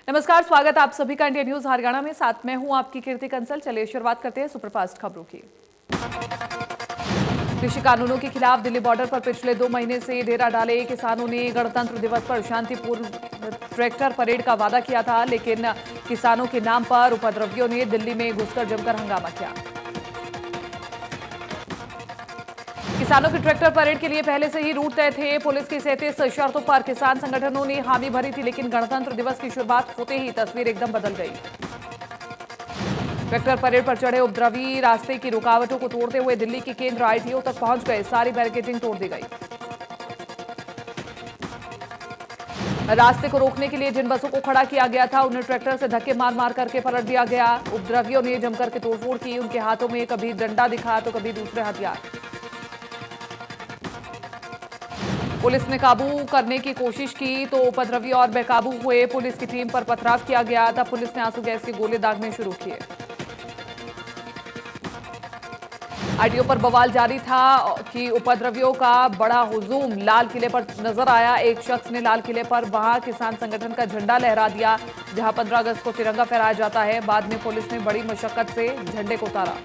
नमस्कार, स्वागत आप सभी का इंडिया न्यूज हरियाणा में। साथ में हूं आपकी कीर्ति कंसल। चलिए शुरुआत करते हैं सुपरफास्ट खबरों की। कृषि कानूनों के खिलाफ दिल्ली बॉर्डर पर पिछले 2 महीने से डेरा डाले किसानों ने गणतंत्र दिवस पर शांतिपूर्ण ट्रैक्टर परेड का वादा किया था, लेकिन किसानों के नाम पर उपद्रवियों ने दिल्ली में घुसकर जमकर हंगामा किया। किसानों की ट्रैक्टर परेड के लिए पहले से ही रूट तय थे। पुलिस की 37 शर्तों पर किसान संगठनों ने हामी भरी थी, लेकिन गणतंत्र दिवस की शुरुआत होते ही तस्वीर एकदम बदल गई। ट्रैक्टर परेड पर चढ़े उपद्रवी रास्ते की रुकावटों को तोड़ते हुए दिल्ली के केंद्र आईटीओ तक पहुंच गए। सारी बैरिकेडिंग तोड़ दी गई। रास्ते को रोकने के लिए जिन बसों को खड़ा किया गया था, उन्हें ट्रैक्टर से धक्के मार मार करके पलट दिया गया। उपद्रवियों ने जमकर के तोड़फोड़ की। उनके हाथों में कभी डंडा दिखा तो कभी दूसरे हथियार। पुलिस ने काबू करने की कोशिश की तो उपद्रवी और बेकाबू हुए। पुलिस की टीम पर पथराव किया गया। तब पुलिस ने आंसू गैस के गोले दागने शुरू किए। आईटीओ पर बवाल जारी था कि उपद्रवियों का बड़ा हुजूम लाल किले पर नजर आया। एक शख्स ने लाल किले पर वहां किसान संगठन का झंडा लहरा दिया, जहां 15 अगस्त को तिरंगा फहराया जाता है। बाद में पुलिस ने बड़ी मशक्कत से झंडे को उतारा।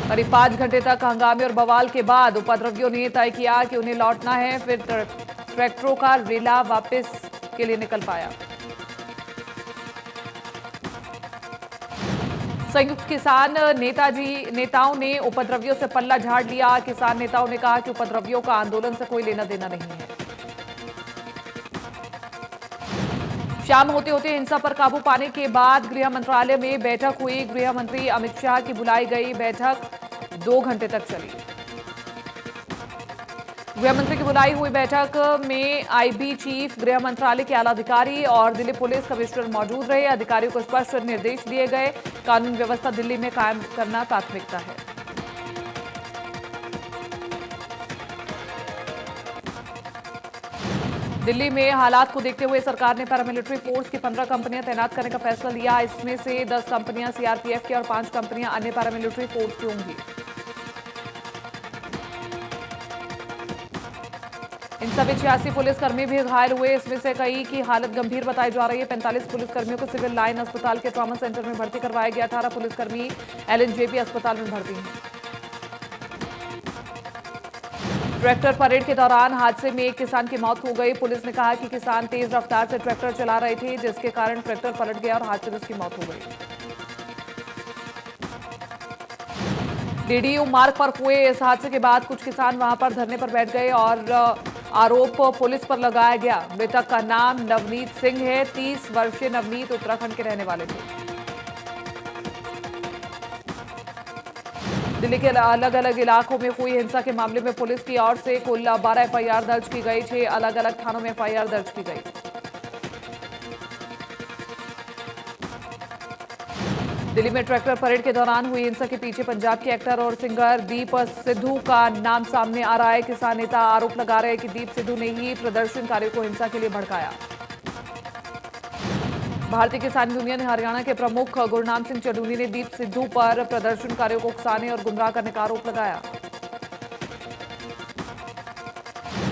करीब 5 घंटे तक हंगामे और बवाल के बाद उपद्रवियों ने तय किया कि उन्हें लौटना है। फिर ट्रैक्टरों का रेला वापस के लिए निकल पाया। संयुक्त किसान नेताओं ने उपद्रवियों से पल्ला झाड़ लिया। किसान नेताओं ने कहा कि उपद्रवियों का आंदोलन से कोई लेना देना नहीं है। शाम होते होते हिंसा पर काबू पाने के बाद गृह मंत्रालय में बैठक हुई। गृह मंत्री अमित शाह की बुलाई गई बैठक 2 घंटे तक चली। गृह मंत्री की बुलाई हुई बैठक में आईबी चीफ, गृह मंत्रालय के आला अधिकारी और दिल्ली पुलिस कमिश्नर मौजूद रहे। अधिकारियों को स्पष्ट निर्देश दिए गए। कानून व्यवस्था दिल्ली में कायम करना प्राथमिकता है। दिल्ली में हालात को देखते हुए सरकार ने पैरामिलिट्री फोर्स की 15 कंपनियां तैनात करने का फैसला लिया। इसमें से 10 कंपनियां सीआरपीएफ की और 5 कंपनियां अन्य पैरामिलिट्री फोर्स की होंगी। इन सभी 86 पुलिसकर्मी भी घायल हुए। इसमें से कई की हालत गंभीर बताई जा रही है। 45 पुलिसकर्मियों को सिविल लाइन अस्पताल के ट्रॉमा सेंटर में भर्ती करवाया गया। 18 पुलिसकर्मी एलएनजेपी अस्पताल में भर्ती हैं। ट्रैक्टर परेड के दौरान हादसे में एक किसान की मौत हो गई। पुलिस ने कहा कि किसान तेज रफ्तार से ट्रैक्टर चला रहे थे, जिसके कारण ट्रैक्टर पलट गया और हादसे में उसकी मौत हो गई। डीडीयू मार्ग पर हुए इस हादसे के बाद कुछ किसान वहां पर धरने पर बैठ गए और आरोप पुलिस पर लगाया गया। मृतक का नाम नवनीत सिंह है। 30 वर्षीय नवनीत उत्तराखंड के रहने वाले थे। दिल्ली के अलग अलग इलाकों में हुई हिंसा के मामले में पुलिस की ओर से कुल 12 एफआईआर दर्ज की गई। 6 अलग अलग थानों में एफआईआर दर्ज की गई। दिल्ली में ट्रैक्टर परेड के दौरान हुई हिंसा के पीछे पंजाब के एक्टर और सिंगर दीप सिद्धू का नाम सामने आ रहा है। किसान नेता आरोप लगा रहे हैं कि दीप सिद्धू ने ही प्रदर्शनकारियों को हिंसा के लिए भड़काया। भारतीय किसान यूनियन हरियाणा के प्रमुख गुरनाम सिंह चडूनी ने दीप सिद्धू पर प्रदर्शनकारियों को उकसाने और गुमराह करने का आरोप लगाया।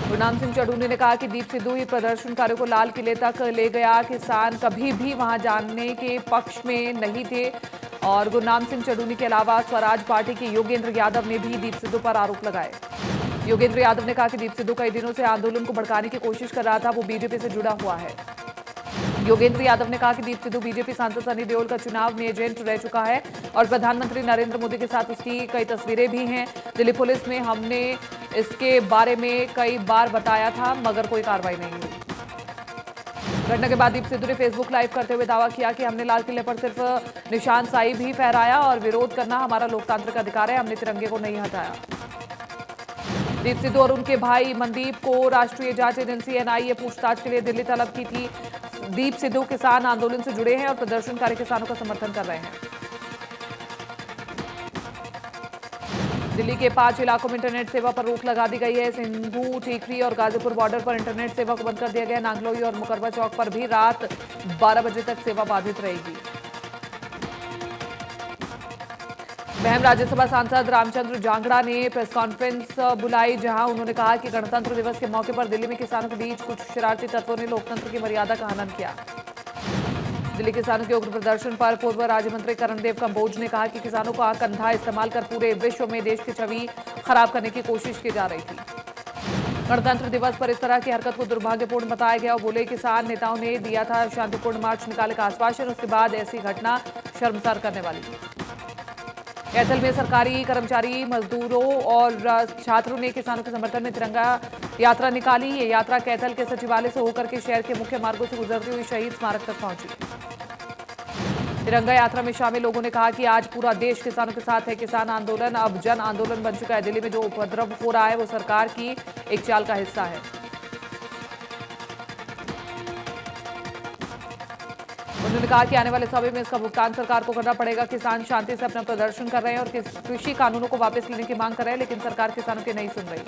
गुरनाम सिंह चडूनी ने कहा कि दीप सिद्धू ही प्रदर्शनकारियों को लाल किले तक ले गया। किसान कभी भी वहां जाने के पक्ष में नहीं थे। और गुरनाम सिंह चडूनी के अलावा स्वराज पार्टी के योगेंद्र यादव ने भी दीप सिद्धू पर आरोप लगाए। योगेंद्र यादव ने कहा कि दीप सिद्धू कई दिनों से आंदोलन को भड़काने की कोशिश कर रहा था। वो बीजेपी से जुड़ा हुआ है। योगेंद्र यादव ने कहा कि दीप सिद्धू बीजेपी सांसद सनी देओल का चुनाव में एजेंट रह चुका है और प्रधानमंत्री नरेंद्र मोदी के साथ उसकी कई तस्वीरें भी हैं। दिल्ली पुलिस में हमने इसके बारे में कई बार बताया था, मगर कोई कार्रवाई नहीं हुई। घटना के बाद दीप सिद्धू ने फेसबुक लाइव करते हुए दावा किया कि हमने लाल किले पर सिर्फ निशान साई भी फहराया और विरोध करना हमारा लोकतांत्रिक अधिकार है। हमने तिरंगे को नहीं हटाया। दीप सिद्धू और उनके भाई मनदीप को राष्ट्रीय जांच एजेंसी एनआईए पूछताछ के लिए दिल्ली तलब की थी। दीप सिद्धू किसान आंदोलन से जुड़े हैं और प्रदर्शनकारी किसानों का समर्थन कर रहे हैं। दिल्ली के 5 इलाकों में इंटरनेट सेवा पर रोक लगा दी गई है। सिंघू, टीकरी और गाजीपुर बॉर्डर पर इंटरनेट सेवा को बंद कर दिया गया। नांगलोई और मुकरबा चौक पर भी रात 12 बजे तक सेवा बाधित रहेगी। वहम राज्यसभा सांसद रामचंद्र जांगड़ा ने प्रेस कॉन्फ्रेंस बुलाई, जहां उन्होंने कहा कि गणतंत्र दिवस के मौके पर दिल्ली में किसानों के बीच कुछ शरारती तत्वों ने लोकतंत्र की मर्यादा का हनन किया। दिल्ली किसानों के उग्र प्रदर्शन पर पूर्व राज्य मंत्री करणदेव कंबोज ने कहा कि किसानों का कंधा इस्तेमाल कर पूरे विश्व में देश की छवि खराब करने की कोशिश की जा रही थी। गणतंत्र दिवस पर इस तरह की हरकत को दुर्भाग्यपूर्ण बताया गया और बोले किसान नेताओं ने दिया था शांतिपूर्ण मार्च निकालने का आश्वासन, उसके बाद ऐसी घटना शर्मसार करने वाली। कैथल में सरकारी कर्मचारी, मजदूरों और छात्रों ने किसानों के समर्थन में तिरंगा यात्रा निकाली। ये यात्रा कैथल के सचिवालय से होकर के शहर के मुख्य मार्गों से गुजरती हुई शहीद स्मारक तक पहुंची। तिरंगा यात्रा में शामिल लोगों ने कहा कि आज पूरा देश किसानों के साथ है। किसान आंदोलन अब जन आंदोलन बन चुका है। दिल्ली में जो उपद्रव हो रहा है वो सरकार की एक चाल का हिस्सा है। उन्होंने कहा कि आने वाले समय में इसका भुगतान सरकार को करना पड़ेगा। किसान शांति से अपना प्रदर्शन कर रहे हैं और कृषि कानूनों को वापस लेने की मांग कर रहे हैं, लेकिन सरकार किसानों की नहीं सुन रही।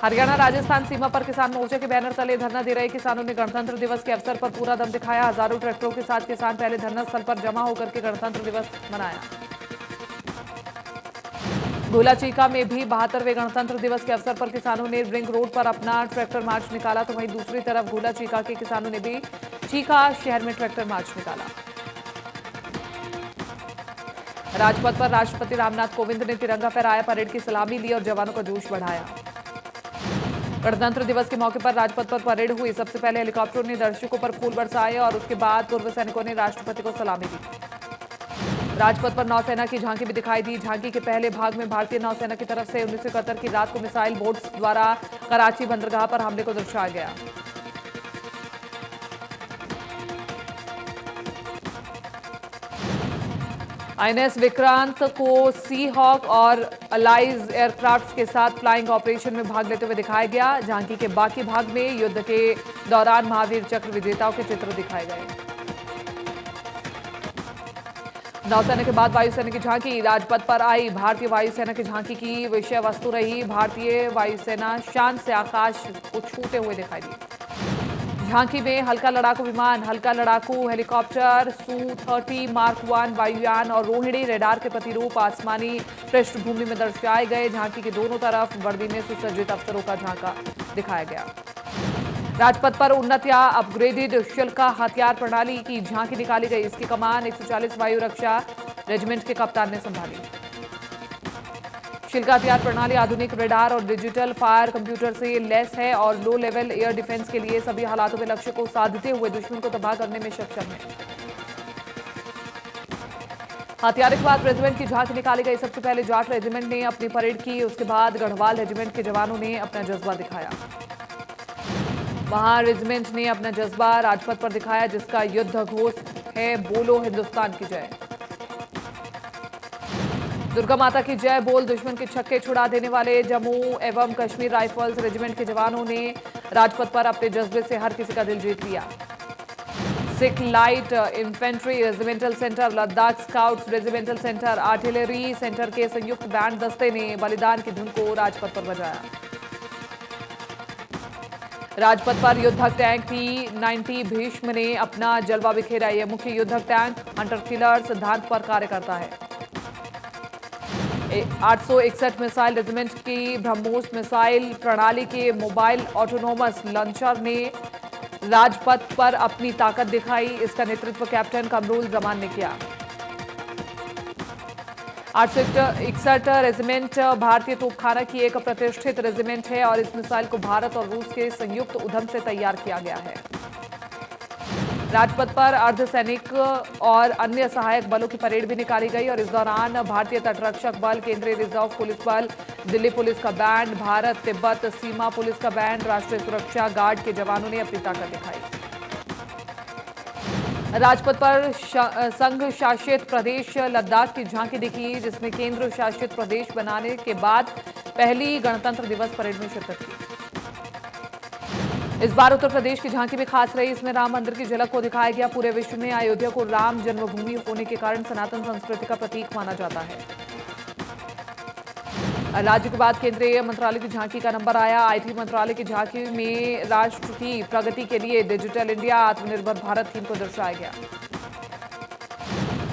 हरियाणा राजस्थान सीमा पर किसान मोर्चे के बैनर तले धरना दे रहे किसानों ने गणतंत्र दिवस के अवसर पर पूरा दम दिखाया। हजारों ट्रैक्टरों के साथ किसान पहले धरना स्थल पर जमा होकर के गणतंत्र दिवस मनाया। गोला चीका में भी 72वें गणतंत्र दिवस के अवसर पर किसानों ने रिंग रोड पर अपना ट्रैक्टर मार्च निकाला, तो वहीं दूसरी तरफ गोला चीका के किसानों ने भी चीका शहर में ट्रैक्टर मार्च निकाला। राजपथ पर राष्ट्रपति रामनाथ कोविंद ने तिरंगा फहराया, परेड की सलामी ली और जवानों का जोश बढ़ाया। गणतंत्र दिवस के मौके पर राजपथ पर परेड हुई। सबसे पहले हेलीकॉप्टरों ने दर्शकों पर फूल बरसाए और उसके बाद पूर्व सैनिकों ने राष्ट्रपति को सलामी दी। राजपथ पर नौसेना की झांकी भी दिखाई दी। झांकी के पहले भाग में भारतीय नौसेना की तरफ से 1971 की रात को मिसाइल बोट्स द्वारा कराची बंदरगाह पर हमले को दर्शाया गया। आईएनएस विक्रांत को सी हॉक और अलाइज एयरक्राफ्ट के साथ फ्लाइंग ऑपरेशन में भाग लेते हुए दिखाया गया। झांकी के बाकी भाग में युद्ध के दौरान महावीर चक्र विजेताओं के चित्र दिखाए गए। नौसेना के बाद वायुसेना की झांकी राजपथ पर आई। भारतीय वायुसेना की झांकी की विषय वस्तु रही। भारतीय वायुसेना शान से आकाश को छूते हुए दिखाई दी। झांकी में हल्का लड़ाकू विमान, हल्का लड़ाकू हेलीकॉप्टर, Su-30 मार्क 1 वायुयान और रोहिणी रेडार के प्रतिरूप आसमानी पृष्ठभूमि में दर्शाए गए। झांकी के दोनों तरफ वर्दी में सुसज्जित अफसरों का झांका दिखाया गया। राजपथ पर उन्नत या अपग्रेडेड शिल्का हथियार प्रणाली की झांकी निकाली गई। इसकी कमान 140 वायु रक्षा रेजिमेंट के कप्तान ने संभाली। शिल्का हथियार प्रणाली आधुनिक रेडार और डिजिटल फायर कंप्यूटर से लैस है और लो लेवल एयर डिफेंस के लिए सभी हालातों में लक्ष्य को साधते हुए दुश्मन को तबाह करने में सक्षम है। हथियार के बाद रेजिमेंट की झांकी निकाली गई। सबसे पहले जाट रेजिमेंट ने अपनी परेड की, उसके बाद गढ़वाल रेजिमेंट के जवानों ने अपना जज्बा दिखाया। वहां रेजिमेंट ने अपना जज्बा राजपथ पर दिखाया, जिसका युद्ध घोष है बोलो हिंदुस्तान की जय। दुर्गा माता की जय बोल दुश्मन के छक्के छुड़ा देने वाले जम्मू एवं कश्मीर राइफल्स रेजिमेंट के जवानों ने राजपथ पर अपने जज्बे से हर किसी का दिल जीत लिया। Sikh light infantry regimental centre, Ladakh scouts regimental centre, artillery centre के संयुक्त बैंड दस्ते ने बलिदान की धुन को राजपथ पर बजाया। राजपथ पर युद्धक टैंक P-90 भीष्म ने अपना जलवा बिखेरा। यह मुख्य युद्धक टैंक हंटर किलर सिद्धांत पर कार्य करता है। 861 मिसाइल रेजिमेंट की ब्रह्मोस मिसाइल प्रणाली के मोबाइल ऑटोनोमस लॉन्चर ने राजपथ पर अपनी ताकत दिखाई। इसका नेतृत्व कैप्टन कमरूल जमान ने किया। 861 रेजिमेंट भारतीय तोपखाना की एक प्रतिष्ठित रेजिमेंट है और इस मिसाइल को भारत और रूस के संयुक्त उद्यम से तैयार किया गया है। राजपथ पर अर्धसैनिक और अन्य सहायक बलों की परेड भी निकाली गई और इस दौरान भारतीय तटरक्षक बल, केंद्रीय रिजर्व पुलिस बल, दिल्ली पुलिस का बैंड, भारत तिब्बत सीमा पुलिस का बैंड, राष्ट्रीय सुरक्षा गार्ड के जवानों ने अपनी ताकत दिखाई। राजपथ पर संघ शासित प्रदेश लद्दाख की झांकी दिखी, जिसमें केंद्र शासित प्रदेश बनाने के बाद पहली गणतंत्र दिवस परेड में शिरकत की। इस बार उत्तर प्रदेश की झांकी भी खास रही। इसमें राम मंदिर की झलक को दिखाया गया। पूरे विश्व में अयोध्या को राम जन्मभूमि होने के कारण सनातन संस्कृति का प्रतीक माना जाता है। राज्य के बाद केंद्रीय मंत्रालय की झांकी का नंबर आया। आईटी मंत्रालय की झांकी में राष्ट्र की प्रगति के लिए डिजिटल इंडिया, आत्मनिर्भर भारत थीम को दर्शाया गया।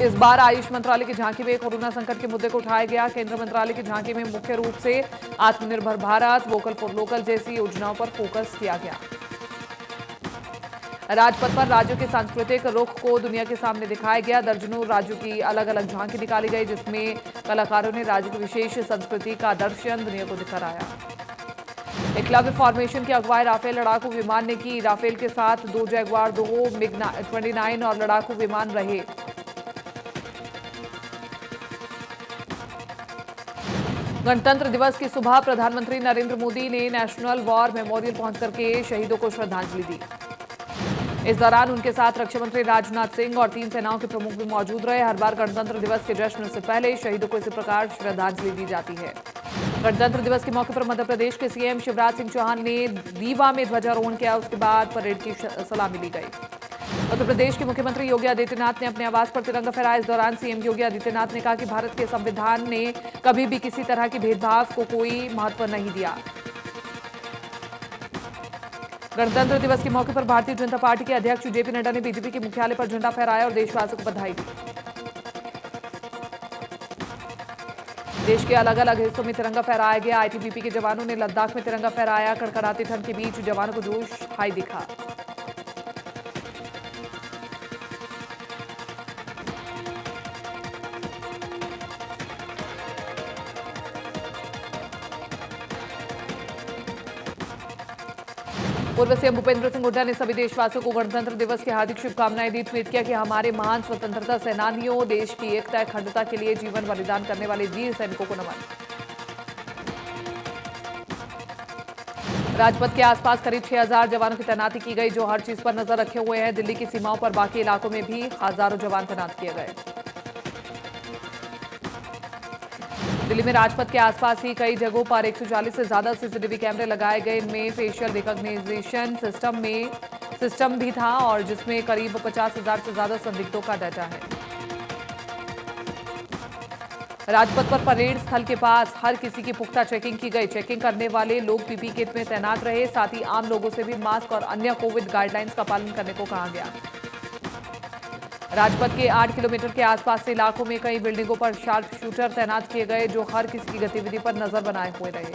इस बार आयुष मंत्रालय की झांकी में कोरोना संकट के मुद्दे को उठाया गया। केंद्र मंत्रालय की झांकी में मुख्य रूप से आत्मनिर्भर भारत, वोकल फॉर लोकल जैसी योजनाओं पर फोकस किया गया। राजपथ पर राज्यों के सांस्कृतिक रुख को दुनिया के सामने दिखाया गया। दर्जनों राज्यों की अलग अलग झांकी निकाली गई, जिसमें कलाकारों ने राज्य की विशेष संस्कृति का दर्शन दुनिया को दिखाया। एकलव्य फॉर्मेशन की अगुवाई राफेल लड़ाकू विमान ने की। राफेल के साथ 2 जैगवार, 2 MiG-29 और लड़ाकू विमान रहे। गणतंत्र दिवस की सुबह प्रधानमंत्री नरेंद्र मोदी ने नेशनल वॉर मेमोरियल पहुंचकर के शहीदों को श्रद्धांजलि दी। इस दौरान उनके साथ रक्षा मंत्री राजनाथ सिंह और 3 सेनाओं के प्रमुख भी मौजूद रहे। हर बार गणतंत्र दिवस के जश्न से पहले शहीदों को इसी प्रकार श्रद्धांजलि दी जाती है। गणतंत्र दिवस के मौके पर मध्य प्रदेश के सीएम शिवराज सिंह चौहान ने रीवा में ध्वजारोहण किया। उसके बाद परेड की सलामी ली गई। उत्तर प्रदेश के मुख्यमंत्री योगी आदित्यनाथ ने अपने आवास पर तिरंगा फहराया। इस दौरान सीएम योगी आदित्यनाथ ने कहा कि भारत के संविधान ने कभी भी किसी तरह के भेदभाव को कोई महत्व नहीं दिया। गणतंत्र दिवस के मौके पर भारतीय जनता पार्टी के अध्यक्ष जेपी नड्डा ने बीजेपी के मुख्यालय पर झंडा फहराया और देशवासियों को बधाई दी। देश के अलग अलग हिस्सों में तिरंगा फहराया गया। आईटीबीपी के जवानों ने लद्दाख में तिरंगा फहराया। कड़कड़ाती ठंड के बीच जवानों को जोश हाई दिखा। पूर्व सीएम भूपेंद्र सिंह हुड्डा ने सभी देशवासियों को गणतंत्र दिवस की हार्दिक शुभकामनाएं दी। ट्वीट किया कि हमारे महान स्वतंत्रता सेनानियों, देश की एकता अखंडता के लिए जीवन बलिदान करने वाले वीर सैनिकों को नमन। राजपथ के आसपास करीब 6000 जवानों की तैनाती की गई, जो हर चीज पर नजर रखे हुए हैं। दिल्ली की सीमाओं पर बाकी इलाकों में भी हजारों जवान तैनात किए गए। दिल्ली में राजपथ के आसपास ही कई जगहों पर 140 से ज्यादा सीसीटीवी कैमरे लगाए गए। इनमें फेशियल रिकॉग्निशन सिस्टम भी था और जिसमें करीब 50,000 से ज्यादा संदिग्धों का डाटा है। राजपथ पर परेड स्थल के पास हर किसी की पुख्ता चेकिंग की गई। चेकिंग करने वाले लोग पीपी किट में तैनात रहे। साथ ही आम लोगों से भी मास्क और अन्य कोविड गाइडलाइंस का पालन करने को कहा गया। राजपथ के 8 किलोमीटर के आसपास के इलाकों में कई बिल्डिंगों पर शार्प शूटर तैनात किए गए, जो हर किसी की गतिविधि पर नजर बनाए हुए रहे।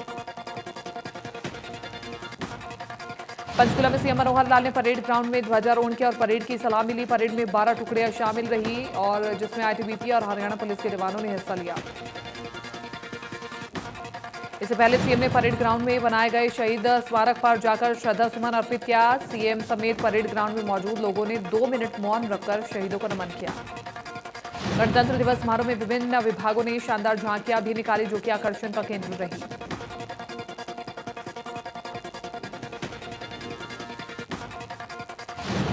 पंचकुला में सीएम मनोहर लाल ने परेड ग्राउंड में ध्वजारोहण किया और परेड की सलामी ली। परेड में 12 टुकड़ियां शामिल रही और जिसमें आईटीबीपी और हरियाणा पुलिस के जवानों ने हिस्सा लिया। इससे पहले सीएम ने परेड ग्राउंड में बनाए गए शहीद स्मारक पर जाकर श्रद्धा सुमन अर्पित किया। सीएम समेत परेड ग्राउंड में मौजूद लोगों ने 2 मिनट मौन रखकर शहीदों को नमन किया। गणतंत्र दिवस समारोह में विभिन्न विभागों ने शानदार झांकियां भी निकाली, जो कि आकर्षण का केंद्र रही।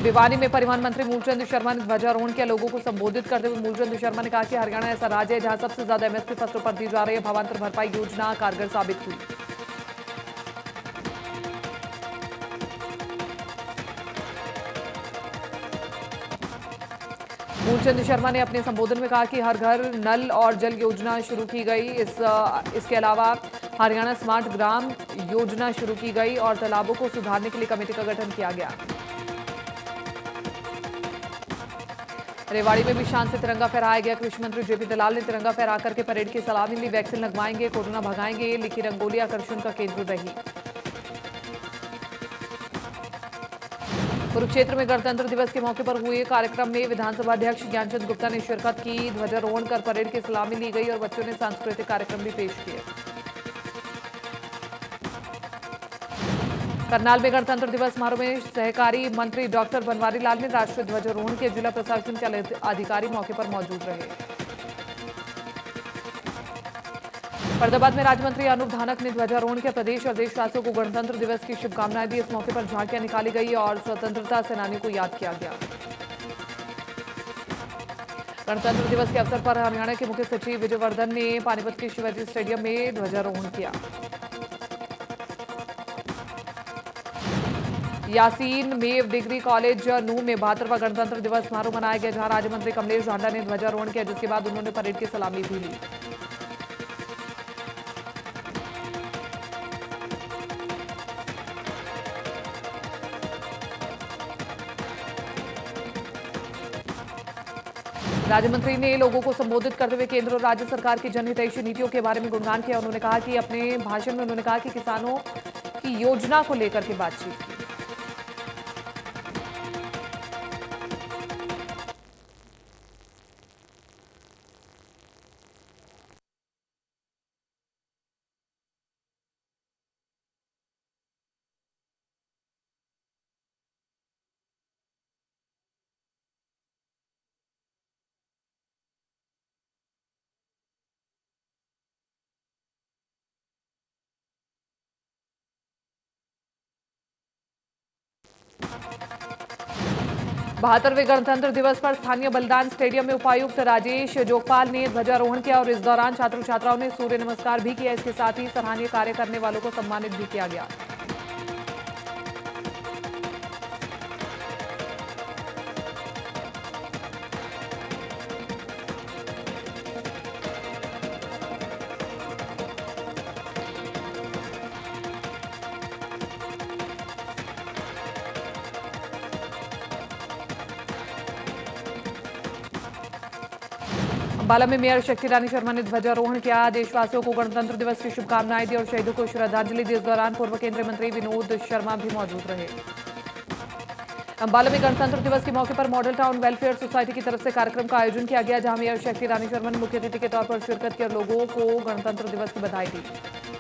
भिवानी में परिवहन मंत्री मूलचंद शर्मा ने ध्वजारोहण किया। लोगों को संबोधित करते हुए मूलचंद शर्मा ने कहा कि हरियाणा ऐसा राज्य है जहां सबसे ज्यादा एमएसपी फसलों पर दी जा रही है। भावांतर भरपाई योजना कारगर साबित हुई। मूलचंद शर्मा ने अपने संबोधन में कहा कि हर घर नल और जल योजना शुरू की गई। इसके अलावा हरियाणा स्मार्ट ग्राम योजना शुरू की गई और तालाबों को सुधारने के लिए कमेटी का गठन किया गया। रेवाड़ी में भी शान से तिरंगा फहराया गया। कृषि मंत्री जेपी दलाल ने तिरंगा फहरा करके परेड की सलामी ली। वैक्सीन लगवाएंगे, कोरोना भगाएंगे, लिखी रंगोली आकर्षण का केंद्र रही। कुरुक्षेत्र में गणतंत्र दिवस के मौके पर हुए कार्यक्रम में विधानसभा अध्यक्ष ज्ञानचंद गुप्ता ने शिरकत की। ध्वजारोहण कर परेड की सलामी ली गई और बच्चों ने सांस्कृतिक कार्यक्रम भी पेश किए। करनाल में गणतंत्र दिवस समारोह में सहकारी मंत्री डॉक्टर बनवारी लाल ने राष्ट्रीय ध्वजारोहण किया। जिला प्रशासन के अधिकारी मौके पर मौजूद रहे। फरीदाबाद में राज्य मंत्री अनूप धानक ने ध्वजारोहण किया। प्रदेश और देशवासियों को गणतंत्र दिवस की शुभकामनाएं दी। इस मौके पर झांकियां निकाली गई और स्वतंत्रता सेनानियों को याद किया गया। गणतंत्र दिवस के अवसर पर हरियाणा के मुख्य सचिव विजयवर्धन ने पानीपत के शिवाजी स्टेडियम में ध्वजारोहण किया। यासीन मेव डिग्री कॉलेज नूह में 72वां गणतंत्र दिवस समारोह मनाया गया, जहां राज्य मंत्री कमलेश ढांडा ने ध्वजारोहण किया, जिसके बाद उन्होंने परेड की सलामी भी ली। राज्य मंत्री ने लोगों को संबोधित करते हुए केंद्र और राज्य सरकार की जनहितैषी नीतियों के बारे में गुणगान किया। उन्होंने कहा कि अपने भाषण में उन्होंने कहा कि किसानों की योजना को लेकर के बातचीत की। बहत्तरवें गणतंत्र दिवस पर स्थानीय बलिदान स्टेडियम में उपायुक्त राजेश जोगपाल ने ध्वजारोहण किया और इस दौरान छात्र छात्राओं ने सूर्य नमस्कार भी किया। इसके साथ ही सराहनीय कार्य करने वालों को सम्मानित भी किया गया। अंबाला में मेयर शक्ति रानी शर्मा ने ध्वजारोहण किया। देशवासियों को गणतंत्र दिवस की शुभकामनाएं दी और शहीदों को श्रद्धांजलि दी। इस दौरान पूर्व केंद्रीय मंत्री विनोद शर्मा भी मौजूद रहे। अंबाला में गणतंत्र दिवस के मौके पर मॉडल टाउन वेलफेयर सोसाइटी की तरफ से कार्यक्रम का आयोजन किया गया, जहां मेयर शक्ति रानी शर्मा ने मुख्य अतिथि के तौर पर शिरकत की और लोगों को गणतंत्र दिवस की बधाई दी।